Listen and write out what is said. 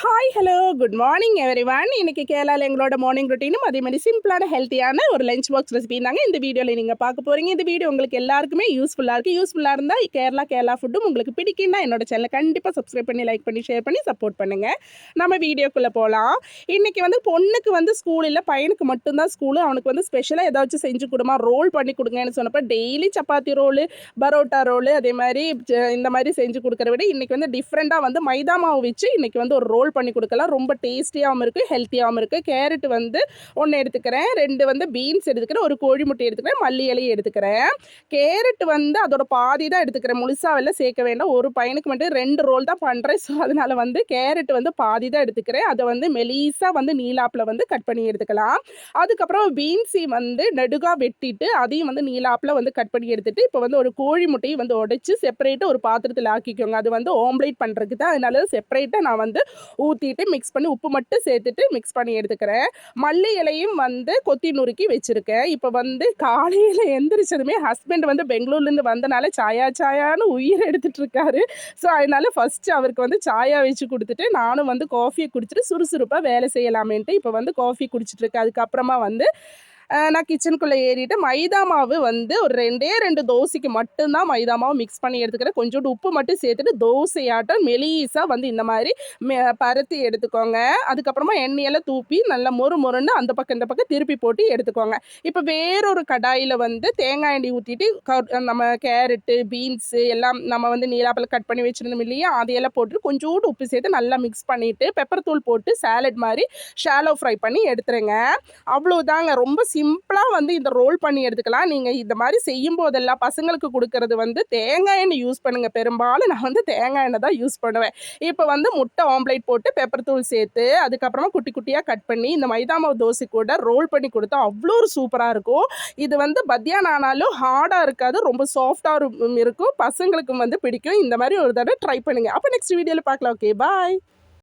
Hi hello good morning everyone. இன்னைக்கு கேரளாவில் எங்களோட மார்னிங் ரொட்டீனும் அதே மாதிரி சிம்பிளான ஹெல்த்தியான ஒரு லஞ்ச் பாக்ஸ் ரெசிபி தாங்க இந்த வீடியோவில் நீங்கள் பார்க்க போகிறீங்க. இந்த வீடியோ உங்களுக்கு எல்லாருக்குமே யூஸ்ஃபுல்லாக இருக்குது. யூஸ்ஃபுல்லாக இருந்தால் கேரளா ஃபுட்டும் உங்களுக்கு பிடிக்குன்னா என்னோட சேனலை கண்டிப்பாக சப்ஸ்கிரைப் பண்ணி லைக் பண்ணி ஷேர் பண்ணி சப்போர்ட் பண்ணுங்கள். நம்ம வீடியோக்குள்ளே போகலாம். இன்றைக்கி பொண்ணுக்கு ஸ்கூல் இல்லை, பையனுக்கு மட்டும்தான் ஸ்கூலு. அவனுக்கு ஸ்பெஷலாக ஏதாச்சும் செஞ்சு கொடுமா, ரோல் பண்ணி கொடுங்கன்னு சொன்னப்போ daily chapati roll, parotta roll அதே மாதிரி இந்த மாதிரி செஞ்சு கொடுக்குற விட இன்றைக்கி டிஃப்ரெண்ட்டாக மைதா மாவு வச்சு இன்றைக்கி ஒரு ரோல் பண்ணி கொடுக்கலாம். ரொம்ப டேஸ்டியாகவும் இருக்குது, ஹெல்த்தியாகவும் இருக்குது. கேரட் ஒன்று எடுத்துக்கிறேன், 2 பீன்ஸ் எடுத்துக்கிறேன், ஒரு கோழி முட்டை எடுத்துக்கிறேன், மல்லி இலையை எடுத்துக்கிறேன். கேரட் அதோட பாதி தான் எடுத்துக்கிறேன், முழுசாக எல்லாம் சேர்க்க வேண்டாம். ஒரு பையனுக்கு மட்டும் 2 ரோல் தான் பண்ணுறேன். ஸோ அதனால் கேரட் பாதி தான் எடுத்துக்கிறேன். அதை மெலிசாக நீலாப்பில் கட் பண்ணி எடுத்துக்கலாம். அதுக்கப்புறம் பீன்ஸி நெடுகா வெட்டிட்டு அதையும் நீலாப்பில் கட் பண்ணி எடுத்துட்டு இப்போ ஒரு கோழி முட்டையை உடைச்சு செப்பரேட்டாக ஒரு பாத்திரத்தில் ஆக்கிக்கோங்க. அது ஆம்லேட் பண்ணுறதுக்கு தான். அதனால செப்பரேட்டாக நான் ஊற்றிட்டு மிக்ஸ் பண்ணி உப்பு மட்டும் சேர்த்துட்டு மிக்ஸ் பண்ணி எடுத்துக்கிறேன். மல்லி இலையும் கொத்தி நுறுக்கி வச்சுருக்கேன். இப்போ காலையில் எந்திரிச்சதுமே ஹஸ்பண்ட் பெங்களூர்லேருந்து வந்தனால சாயான்னு உயிர் எடுத்துகிட்டு இருக்காரு. ஸோ அதனால ஃபஸ்ட்டு அவருக்கு சாயா வச்சு கொடுத்துட்டு நானும் காஃபியை குடிச்சிட்டு சுறுசுறுப்பாக வேலை செய்யலாமேன்ட்டு இப்போ காஃபி குடிச்சிட்ருக்கேன். அதுக்கப்புறமா நான் கிச்சனுக்குள்ளே ஏறிட்டு மைதா மாவு ஒரு 2 தோசைக்கு மட்டும்தான் மைதா மாவு மிக்ஸ் பண்ணி எடுத்துக்கிறேன். கொஞ்சோண்டு உப்பு மட்டும் சேர்த்துட்டு தோசையாட்டம் மெலிசாக இந்த மாதிரி பருத்தி எடுத்துக்கோங்க. அதுக்கப்புறமா எண்ணெயெல்லாம் தூப்பி நல்லா மொறுன்னு அந்த பக்கம் இந்த பக்கம் திருப்பி போட்டு எடுத்துக்கோங்க. இப்போ வேறொரு கடாயில் தேங்காய் எண்ணெய் ஊற்றிட்டு நம்ம கேரட்டு, பீன்ஸு எல்லாம் நம்ம நீலாப்பில் கட் பண்ணி வச்சுருந்தோம் இல்லையா, அதையெல்லாம் போட்டு கொஞ்சோண்டு உப்பு சேர்த்து நல்லா மிக்ஸ் பண்ணிவிட்டு பெப்பர் தூள் போட்டு சாலட் மாதிரி ஷாலோ ஃப்ரை பண்ணி எடுத்துருங்க. அவ்வளோதாங்க. ரொம்ப சிம்பிளாக இந்த ரோல் பண்ணி எடுத்துக்கலாம். நீங்கள் இந்த மாதிரி செய்யும் போதெல்லாம் பசங்களுக்கு கொடுக்கறது தேங்காய் எண்ணெய் யூஸ் பண்ணுங்கள். பெரும்பாலும் நான் தேங்காய் எண்ணெய் தான் யூஸ் பண்ணுவேன். இப்போ முட்டை ஆம்லேட் போட்டு பெப்பர் தூள் சேர்த்து அதுக்கப்புறமா குட்டி குட்டியாக கட் பண்ணி இந்த மைதா மாவு தோசை கூட ரோல் பண்ணி கொடுத்தா அவ்வளோ ஒரு சூப்பராக இருக்கும். இது மத்தியானம் ஆனாலும் ஹார்டாக இருக்காது, ரொம்ப சாஃப்டாக இருக்கும். பசங்களுக்கும் பிடிக்கும். இந்த மாதிரி ஒரு தடவை ட்ரை பண்ணுங்கள். அப்போ நெக்ஸ்ட் வீடியோவில் பார்க்கலாம். ஓகே, பாய்.